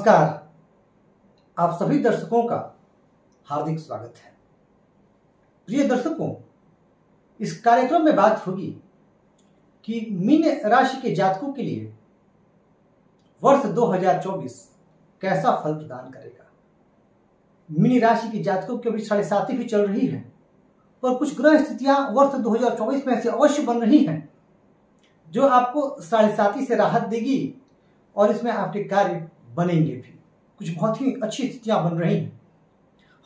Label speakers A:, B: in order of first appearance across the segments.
A: नमस्कार। आप सभी दर्शकों का हार्दिक स्वागत है। प्रिय दर्शकों, इस कार्यक्रम में बात होगी कि मीन राशि के जातकों के लिए वर्ष 2024 कैसा फल प्रदान करेगा। मीन राशि के जातकों की अभी 7.5 भी चल रही है, पर कुछ ग्रह स्थितियां वर्ष 2024 में ऐसे अवश्य बन रही हैं जो आपको 7.5 से राहत देगी और इसमें आपके कार्य बनेंगे भी। कुछ बहुत ही अच्छी स्थितियां बन रही हैं।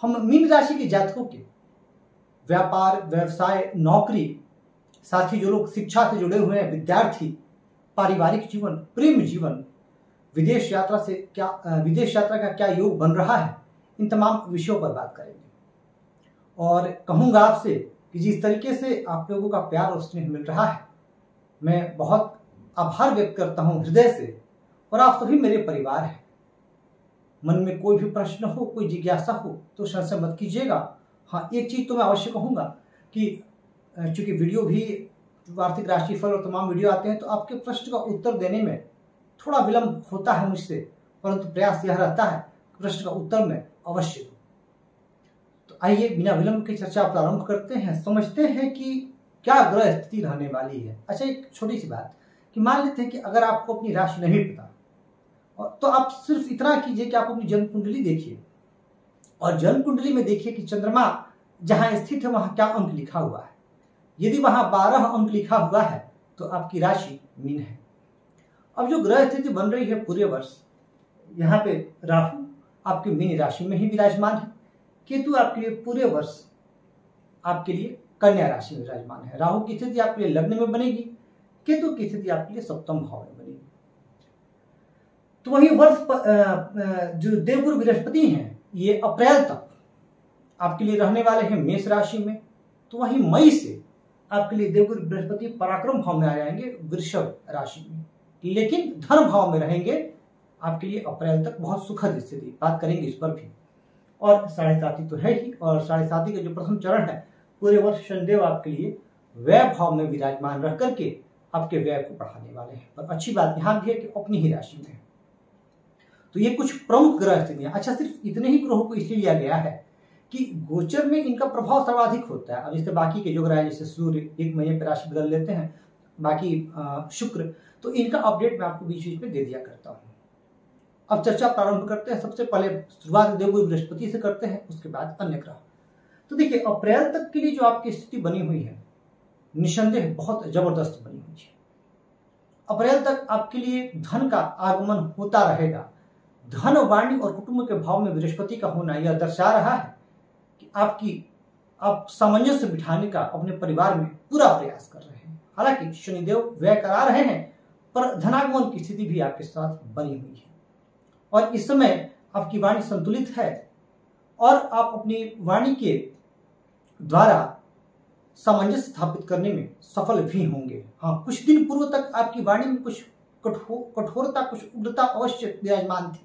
A: हम मीन राशि के जातकों के व्यापार, व्यवसाय, नौकरी, साथ ही जो लोग शिक्षा से जुड़े हुए हैं, विद्यार्थी, पारिवारिक जीवन, प्रेम जीवन, विदेश यात्रा का क्या योग बन रहा है, इन तमाम विषयों पर बात करेंगे। और कहूंगा आपसे कि जिस तरीके से आप लोगों का प्यार और स्नेह मिल रहा है, मैं बहुत आभार व्यक्त करता हूं हृदय से। और आप सभी मेरे परिवार हैं। मन में कोई भी प्रश्न हो, कोई जिज्ञासा हो तो संशय मत कीजिएगा। हाँ, एक चीज तो मैं अवश्य कहूंगा कि चूंकि वीडियो भी आर्थिक राशिफल और तमाम वीडियो आते हैं, तो आपके प्रश्न का उत्तर देने में थोड़ा विलंब होता है मुझसे, परंतु प्रयास यह रहता है प्रश्न का उत्तर मैं अवश्य दूं। तो आइए बिना विलंब की चर्चा प्रारंभ करते हैं। समझते हैं कि क्या ग्रह स्थिति रहने वाली है। अच्छा, एक छोटी सी बात कि मान लेते हैं कि अगर आपको अपनी राशि नहीं पता, तो आप सिर्फ इतना कीजिए कि आप अपनी जन्म कुंडली देखिए और जन्म कुंडली में देखिए कि चंद्रमा जहां स्थित है वहां क्या अंक लिखा हुआ है। यदि वहां 12 अंक लिखा हुआ है तो आपकी राशि मीन है। अब जो ग्रह स्थिति बन रही है पूरे वर्ष, यहाँ पे राहु आपके मीन राशि में ही विराजमान है। केतु आपके लिए पूरे वर्ष आपके लिए कन्या राशि में विराजमान है। राहु की स्थिति आपके लिए लग्न में बनेगी, केतु की स्थिति आपके लिए सप्तम भाव में बनेगी। तो वही वर्ष जो देवगुरु बृहस्पति हैं, ये अप्रैल तक आपके लिए रहने वाले हैं मेष राशि में। तो वही मई से आपके लिए देवगुरु बृहस्पति पराक्रम भाव में आ जाएंगे वृषभ राशि में, लेकिन धन भाव में रहेंगे आपके लिए अप्रैल तक। बहुत सुखद स्थिति, बात करेंगे इस पर भी। और 7.5 तो है ही, और 7.5 का जो प्रथम चरण है, पूरे वर्ष शनिदेव आपके लिए व्यय भाव में विराजमान रह करके आपके व्यय को बढ़ाने वाले हैं। पर अच्छी बात यहां भी है कि अपनी ही राशि में है। तो ये कुछ प्रमुख ग्रह स्थितियां। अच्छा, सिर्फ इतने ही ग्रहों को इसलिए लिया गया है कि गोचर में इनका प्रभाव सर्वाधिक होता है। अब जैसे बाकी के जो ग्रह हैं, जैसे सूर्य 1 महीने पर राशि बदल लेते हैं, बाकी शुक्र, तो इनका अपडेट मैं आपको बीच बीच में दे दिया करता हूं। अब चर्चा प्रारंभ करते हैं। सबसे पहले शुरुआत देवगुरु बृहस्पति से करते हैं, उसके बाद अन्य ग्रह। तो देखिए, अप्रैल तक के लिए जो आपकी स्थिति बनी हुई है, निसंदेह बहुत जबरदस्त बनी हुई है। अप्रैल तक आपके लिए धन का आगमन होता रहेगा। धन, वाणी और कुटुंब के भाव में बृहस्पति का होना यह दर्शा रहा है कि आप सामंजस्य बिठाने का अपने परिवार में पूरा प्रयास कर रहे हैं। हालांकि शनिदेव व्यय करा रहे हैं, पर धनागमन की स्थिति भी आपके साथ बनी हुई है। और इस समय आपकी वाणी संतुलित है और आप अपनी वाणी के द्वारा सामंजस्य स्थापित करने में सफल भी होंगे। हाँ, कुछ दिन पूर्व तक आपकी वाणी में कुछ कठोरता, कुछ उग्रता अवश्य विराजमान थी,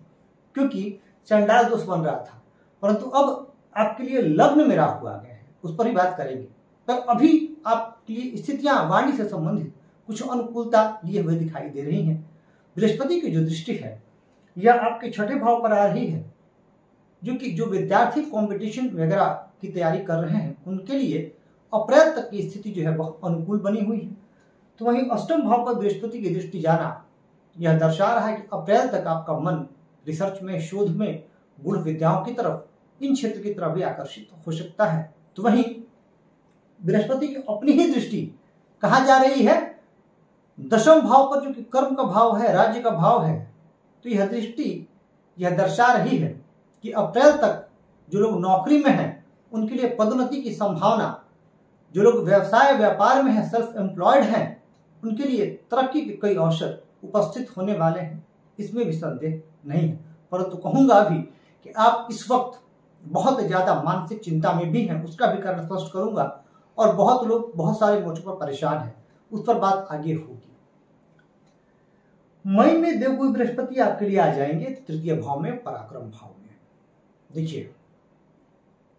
A: क्योंकि चंडाल दोष बन रहा था। परंतु अब आपके लिए लग्न में राहु आ गए हैं, उस पर ही बात करेंगे। पर अभी आपके लिए स्थितियां वाणी से संबंधित कुछ अनुकूलता लिए हुए दिखाई दे रही हैं। बृहस्पति की जो दृष्टि है यह आपके 6ठे भाव पर आ रही है, जो विद्यार्थी कंपटीशन वगैरह की तैयारी कर रहे हैं, उनके लिए अप्रैल तक की स्थिति जो है वह अनुकूल बनी हुई है। तो वहीं अष्टम भाव पर बृहस्पति की दृष्टि जाना यह दर्शा रहा है कि अप्रैल तक आपका मन रिसर्च में, शोध में, गुण विद्याओं की तरफ, इन क्षेत्र की तरफ भी आकर्षित हो सकता है। तो वहीं बृहस्पति की अपनी ही दृष्टि कहाँ जा रही है? 10वें भाव पर, जो कि कर्म का भाव है, राज्य का भाव है। तो यह दृष्टि यह दर्शा रही है कि अप्रैल तक जो लोग नौकरी में हैं उनके लिए पदोन्नति की संभावना, जो लोग व्यवसाय व्यापार में हैं, सेल्फ एम्प्लॉयड हैं, उनके लिए तरक्की के कई अवसर उपस्थित होने वाले हैं, इसमें भी संदेह नहीं है। परंतु कहूंगा भी कि आप इस वक्त बहुत ज्यादा मानसिक चिंता में भी हैं, उसका भी कारण स्पष्ट करूंगा। और बहुत लोग बहुत सारे मोर्चों पर परेशान हैं, उस पर बात आगे होगी। मई में देवगुरु बृहस्पति आपके लिए आ जाएंगे 3य भाव में, पराक्रम भाव में। देखिए,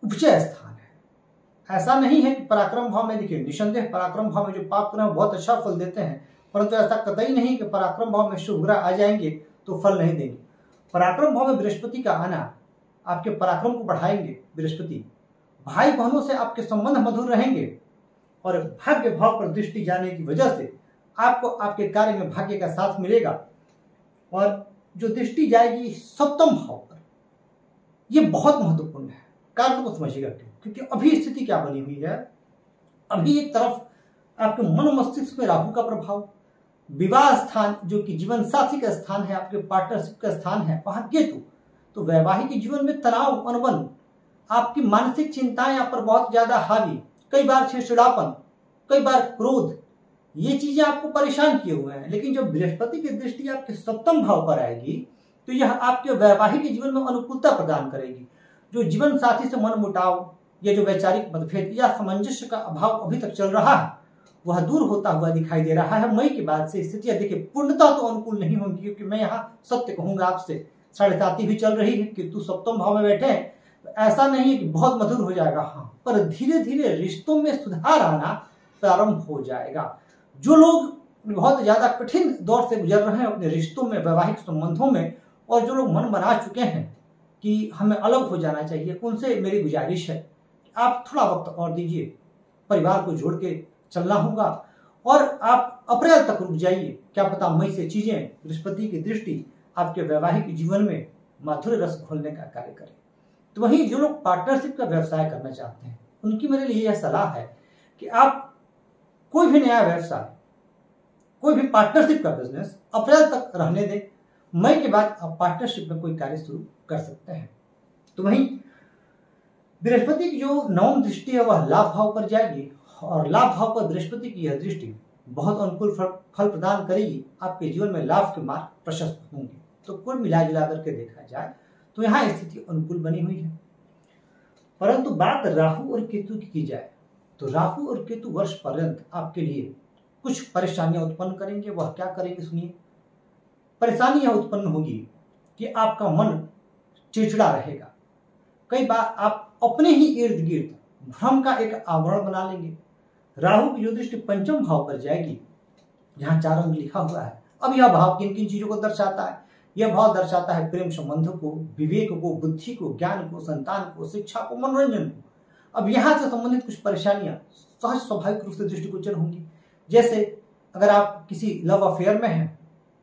A: उपचय स्थान है। ऐसा नहीं है कि पराक्रम भाव में, देखिए निसंदेह पराक्रम भाव में जो पाप ग्रह बहुत अच्छा फल देते हैं, परंतु ऐसा कतई नहीं कि पराक्रम भाव में शुभ ग्रह आ जाएंगे तो फल नहीं देंगे। पराक्रम भाव में बृहस्पति का आना आपके पराक्रम को बढ़ाएंगे। बृहस्पति भाई बहनों से आपके संबंध मधुर रहेंगे और भाग्य भाव पर दृष्टि जाने की वजह से आपको आपके कार्य में भाग्य का साथ मिलेगा। और जो दृष्टि जाएगी सप्तम भाव पर, यह बहुत महत्वपूर्ण है। कारण को समझिएगा क्यों, क्योंकि अभी स्थिति क्या बनी हुई है, अभी एक तरफ आपके मन मस्तिष्क में राहु का प्रभाव, विवाह स्थान जो कि जीवन साथी का स्थान है, आपके पार्टनरशिप का स्थान है, वहां केतु, तो वैवाहिक जीवन में तनाव, अनबन, आपकी मानसिक चिंताएं यहाँ पर बहुत ज्यादा हावी, कई बार चिड़चिड़ापन, कई बार क्रोध, ये चीजें आपको परेशान किए हुए हैं। लेकिन जब बृहस्पति की दृष्टि आपके सप्तम भाव पर आएगी तो यह आपके वैवाहिक जीवन में अनुकूलता प्रदान करेगी। जो जीवन साथी से मन मुटाव या जो वैचारिक मतभेद या सामंजस्य का अभाव अभी तक चल रहा है वह दूर होता हुआ दिखाई दे रहा है। मई के बाद से स्थितियां देखिए पूर्णतः तो अनुकूल नहीं होंगी, क्योंकि मैं यहाँ सत्य कहूंगा आपसे, 7.5 भी चल रही है, केतु सप्तम भाव में बैठे हैं, तो ऐसा नहीं है कि बहुत मधुर हो जाएगा, हाँ, पर धीरे धीरे रिश्तों में सुधार आना प्रारंभ हो जाएगा। जो लोग बहुत ज्यादा कठिन दौर से गुजर रहे हैं अपने रिश्तों में, वैवाहिक संबंधों में, और जो लोग मन बना चुके हैं कि हमें अलग हो जाना चाहिए, उनसे मेरी गुजारिश है कि आप थोड़ा वक्त और दीजिए, परिवार को जोड़ के चलना होगा और आप अप्रैल तक रुक जाइए। क्या पता मई से चीजें, बृहस्पति की दृष्टि आपके वैवाहिक जीवन में माधुर्य रस घोलने का कार्य करे। तो वहीं जो लोग पार्टनरशिप का व्यवसाय करना चाहते हैं उनकी मेरे लिए यह सलाह है कि आप कोई भी नया व्यवसाय, कोई भी पार्टनरशिप का बिजनेस अप्रैल तक रहने दें, मई के बाद आप पार्टनरशिप में कोई कार्य शुरू कर सकते हैं। तो वहीं बृहस्पति की जो नवम दृष्टि है वह लाभ भाव पर जाएगी और लाभ भाव पर बृहस्पति की यह दृष्टि बहुत अनुकूल फल प्रदान करेगी। आपके जीवन में लाभ के मार्ग प्रशस्त होंगे। तो कुल मिला जुला करके देखा जाए तो यहाँ स्थिति अनुकूल बनी हुई है। परंतु बात राहु और केतु की जाए तो राहु और केतु वर्ष पर्यंत आपके लिए कुछ परेशानियां उत्पन्न करेंगे। वह क्या करेंगे सुनिए। परेशानी यह उत्पन्न होगी कि आपका मन चिड़चिड़ा रहेगा। कई बार आप अपने ही इर्द गिर्द भ्रम का एक आवरण बना लेंगे। राहु की जो दृष्टि पंचम भाव पर जाएगी, जहां 4 अंक लिखा हुआ है, अब यह भाव किन किन चीजों को दर्शाता है? यह भाव दर्शाता है प्रेम संबंधों को, विवेक को, बुद्धि को, ज्ञान को, संतान को, शिक्षा को, मनोरंजन को। अब यहां से संबंधित कुछ परेशानियां सहज स्वाभाविक रूप से दृष्टिगोचर होंगी। जैसे अगर आप किसी लव अफेयर में हैं,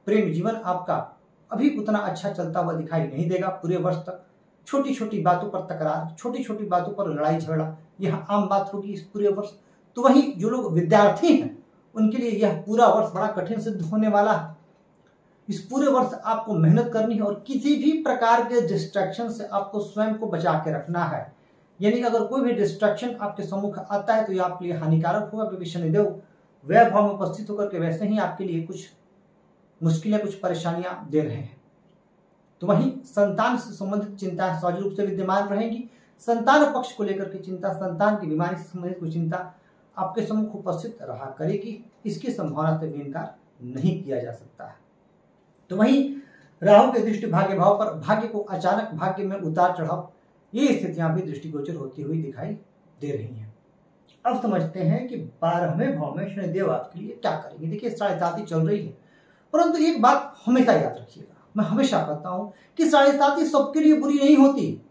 A: प्रेम जीवन आपका अभी उतना अच्छा चलता हुआ दिखाई नहीं देगा पूरे वर्ष तक। छोटी छोटी बातों पर तकरार, छोटी छोटी बातों पर लड़ाई झगड़ा, यह आम बात होगी इस पूरे वर्ष। तो वहीं जो लोग विद्यार्थी हैं उनके लिए यह पूरा वर्ष बड़ा कठिन सिद्ध होने वाला है। इस पूरे वर्ष आपको मेहनत करनी है और किसी भी प्रकार के डिस्ट्रैक्शन से आपको स्वयं को बचा के रखना है। यानी अगर कोई भी डिस्ट्रैक्शन आपके सम्मुख आता है तो यह आपके लिए हानिकारक होगा, क्योंकि शनिदेव व्यय भाव में उपस्थित होकर के वैसे ही आपके लिए कुछ मुश्किलें, कुछ परेशानियां दे रहे हैं। तो वहीं संतान से संबंधित चिंता सहज रूप से विद्यमान रहेगी। संतान पक्ष को लेकर के चिंता, संतान की बीमारी से संबंधित कोई चिंता आपके सम्मुख उपस्थित रहा करेगी। इसकी संभावना से भी इनकार नहीं किया जा सकता है। तो वहीं राहु की दृष्टि भाग्य भाव पर, भाग्य को अचानक भाग्य में उतार चढ़ाव, ये स्थितियां भी दृष्टिगोचर होती हुई दिखाई दे रही हैं। अब समझते हैं कि 12वें भाव में शनिदेव आपके लिए क्या करेंगे। देखिए 7.5 चल रही है, परंतु एक बात हमेशा याद रखिएगा, मैं हमेशा कहता हूं कि 7.5 सबके लिए बुरी नहीं होती।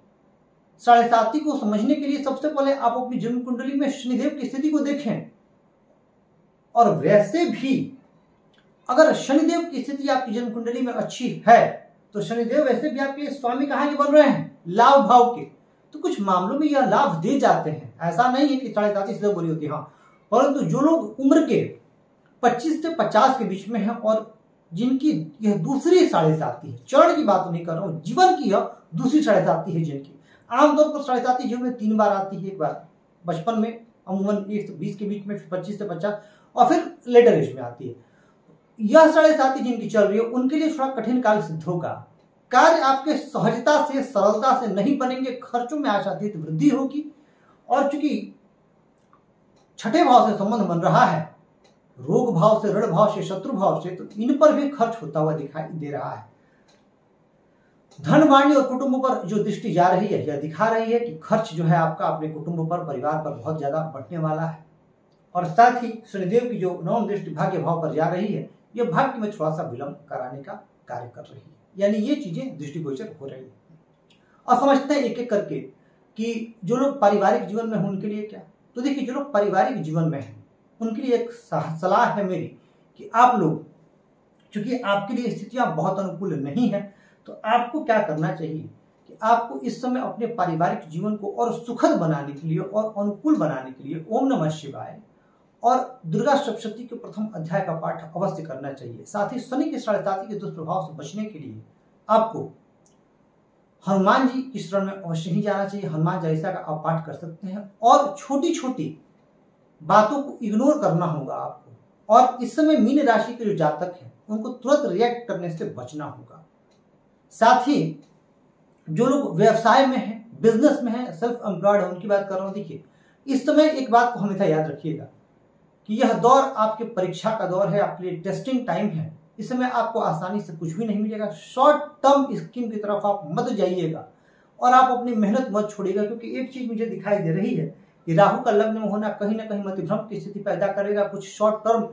A: 7.5 को समझने के लिए सबसे पहले आप अपनी जन्म कुंडली में शनिदेव की स्थिति को देखें। और वैसे भी अगर शनिदेव की स्थिति आपकी जन्म कुंडली में अच्छी है तो शनिदेव वैसे भी आपके स्वामी कहाँ के बन रहे हैं? लाभ भाव के। तो कुछ मामलों में यह लाभ दे जाते हैं, ऐसा नहीं है कि 7.5 से बुरी होती है। हाँ, परंतु जो लोग उम्र के 25 से 50 के बीच में हैं और जिनकी यह दूसरी 7.5 है, चरण की बात नहीं कर रहा हूं, जीवन की यह दूसरी 7.5 है, जिनकी आमतौर पर 7.5 जीवन में 3 बार आती है। एक बार बचपन में अमूमन 1 से 20 के बीच में, फिर 25 से 50 और फिर लेटर एज में आती है। यह 7.5 जिनकी चल रही है उनके लिए थोड़ा कठिन काल सिद्ध होगा। कार्य आपके सहजता से, सरलता से नहीं बनेंगे, खर्चों में आशातीत वृद्धि होगी। और चूंकि 6ठे भाव से संबंध बन रहा है, रोग भाव से, ऋण भाव से, शत्रु भाव से, तो इन पर भी खर्च होता हुआ दिखाई दे रहा है। धन वाणी और कुटुंब पर जो दृष्टि जा रही है यह दिखा रही है कि खर्च जो है आपका अपने कुटुंब पर, परिवार पर बहुत ज्यादा बढ़ने वाला है। और साथ ही शनिदेव की जो नवम दृष्टि भाग्य भाव पर जा रही है, यह भाग्य में थोड़ा सा विलंब कराने का कार्य कर रही है। यानी ये चीजें दृष्टिगोचर हो रही है। और समझते हैं एक एक करके कि जो लोग पारिवारिक जीवन में हैं उनके लिए क्या। तो देखिए, जो लोग पारिवारिक जीवन में हैं उनके लिए एक सलाह है मेरी कि आप लोग, चूंकि आपके लिए स्थितियां बहुत अनुकूल नहीं है, तो आपको क्या करना चाहिए कि आपको इस समय अपने पारिवारिक जीवन को और सुखद बनाने के लिए और अनुकूल बनाने के लिए ओम नमः शिवाय और दुर्गा सप्तशती के प्रथम अध्याय का पाठ अवश्य करना चाहिए। साथ ही शनि के 7.5 के दुष्प्रभाव से बचने के लिए आपको हनुमान जी की शरण में अवश्य ही जाना चाहिए। हनुमान चालीसा का आप पाठ कर सकते हैं और छोटी छोटी बातों को इग्नोर करना होगा आपको। और इस समय मीन राशि के जो जातक हैं उनको तुरंत रिएक्ट करने से बचना होगा। साथ ही जो लोग व्यवसाय में हैं, बिजनेस में हैं, सेल्फ एम्प्लॉयड है, उनकी बात कर रहा हूं। देखिए, इस समय एक बात को हमेशा याद रखिएगा कि यह दौर आपके परीक्षा का दौर है, आपके लिए टेस्टिंग टाइम है। इस समय आपको आसानी से कुछ भी नहीं मिलेगा। शॉर्ट टर्म स्कीम की तरफ आप मत जाइएगा और आप अपनी मेहनत मत छोड़िएगा, क्योंकि एक चीज मुझे दिखाई दे रही है कि राहु का लग्न में होना कहीं ना कहीं मतिभ्रम की स्थिति पैदा करेगा। कुछ शॉर्ट टर्म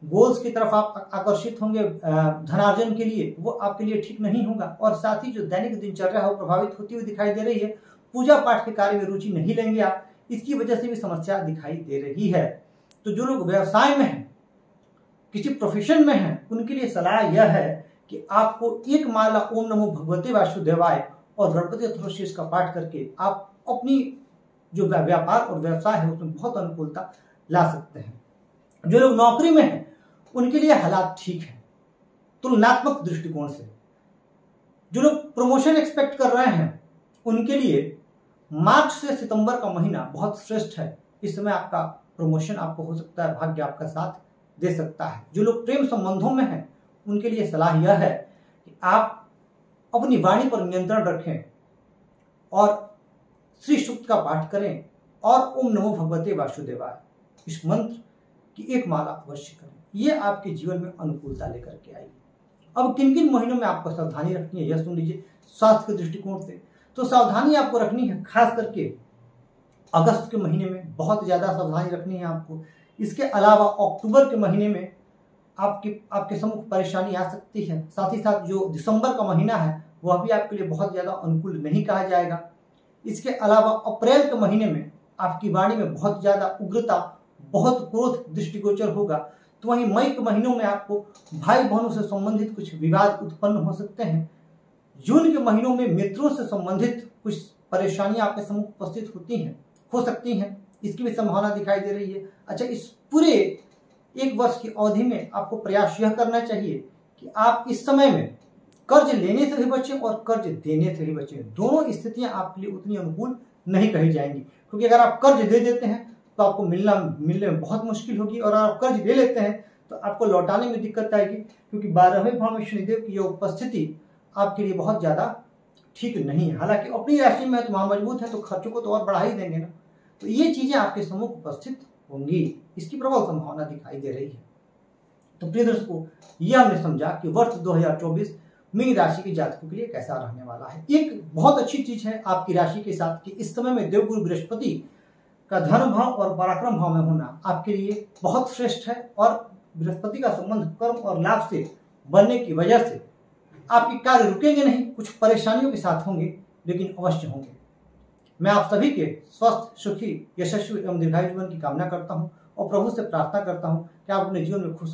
A: गोल्स की तरफ आप आकर्षित होंगे धनार्जन के लिए, वो आपके लिए ठीक नहीं होगा। और साथ ही जो दैनिक दिनचर्या है वो प्रभावित होती हुई दिखाई दे रही है। पूजा पाठ के कार्य में रुचि नहीं लेंगे आप, इसकी वजह से भी समस्या दिखाई दे रही है। तो जो लोग व्यवसाय में हैं, किसी प्रोफेशन में हैं, उनके लिए सलाह यह है कि आपको एक माला ओम नमो भगवते वासुदेवाय और गणपति अथर्वशीर्ष का पाठ करके आप अपनी जो व्यापार और व्यवसाय है उसमें बहुत अनुकूलता ला सकते हैं। जो लोग नौकरी में हैं उनके लिए हालात ठीक है तुलनात्मक दृष्टिकोण से। जो लोग प्रमोशन एक्सपेक्ट कर रहे हैं उनके लिए मार्च से सितंबर का महीना बहुत श्रेष्ठ है। इस समय आपका प्रमोशन आपको हो सकता है, भाग्य आपका साथ दे सकता है। जो लोग प्रेम संबंधों में हैं उनके लिए सलाह यह है कि आप अपनी वाणी पर नियंत्रण रखें और श्री सूक्त का पाठ करें और ओम नमो भगवते वासुदेवाय इस मंत्र की एक माला अवश्य करें। ये आपके जीवन में अनुकूलता लेकर के आएगी। अब किन किन महीनों में आपको सावधानी रखनी है यह सुन लीजिए। स्वास्थ्य के दृष्टिकोण से तो सावधानी आपको रखनी है, खास करके अगस्त के महीने में बहुत ज्यादा सावधानी रखनी है आपको। इसके अलावा अक्टूबर के महीने में आपके सम्मुख परेशानी आ सकती है। साथ ही साथ जो दिसंबर का महीना है वह भी आपके लिए बहुत ज्यादा अनुकूल नहीं कहा जाएगा। इसके अलावा अप्रैल के महीने में आपकी वाणी में बहुत ज्यादा उग्रता, बहुत क्रोध दृष्टिगोचर होगा। तो वहीं मई के महीनों में आपको भाई बहनों से संबंधित कुछ विवाद उत्पन्न हो सकते हैं। जून के महीनों में मित्रों से संबंधित कुछ परेशानियां आपके सम्मुख उपस्थित हो सकती हैं, इसकी भी संभावना दिखाई दे रही है। अच्छा, इस पूरे एक वर्ष की अवधि में आपको प्रयास यह करना चाहिए कि आप इस समय में कर्ज लेने से भी बचें और कर्ज देने से भी बचें। दोनों स्थितियां आपके लिए उतनी अनुकूल नहीं कही जाएंगी, क्योंकि अगर आप कर्ज दे देते हैं तो आपको मिलने में बहुत मुश्किल होगी, और अगर आप कर्ज ले लेते हैं तो आपको लौटाने में दिक्कत आएगी, क्योंकि 12वें भाव में शनिदेव की यह उपस्थिति आपके लिए बहुत ज्यादा ठीक नहीं है। हालांकि अपनी राशि में तो वहां मजबूत है तो खर्चों को तो और बढ़ा ही देंगे ना। तो ये चीजें आपके सम्मुख उपस्थित होंगी, इसकी प्रबल संभावना दिखाई दे रही है। तो प्रिय दर्शकों, यह हमने समझा कि वर्ष 2024 मीन राशि के जातकों के लिए कैसा रहने वाला है। एक बहुत अच्छी चीज है आपकी राशि के साथ कि इस समय में देवगुरु बृहस्पति का धर्म भाव और पराक्रम भाव में होना आपके लिए बहुत श्रेष्ठ है। और बृहस्पति का संबंध कर्म और लाभ से बनने की वजह से आपके कार्य रुकेंगे नहीं, कुछ परेशानियों के साथ होंगे लेकिन अवश्य होंगे। मैं आप सभी के स्वस्थ, सुखी, यशस्वी एवं दीर्घायु जीवन की कामना करता हूं और प्रभु से प्रार्थना करता हूं कि आप अपने जीवन में खूब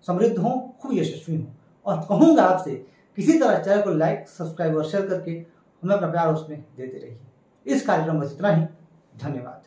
A: समृद्ध हो, खूब यशस्वी हो। और कहूंगा आपसे किसी तरह चैनल को लाइक, सब्सक्राइब और शेयर करके हमें अपना प्यार उसमें देते रहिए। इस कार्यक्रम में इतना ही। धन्यवाद।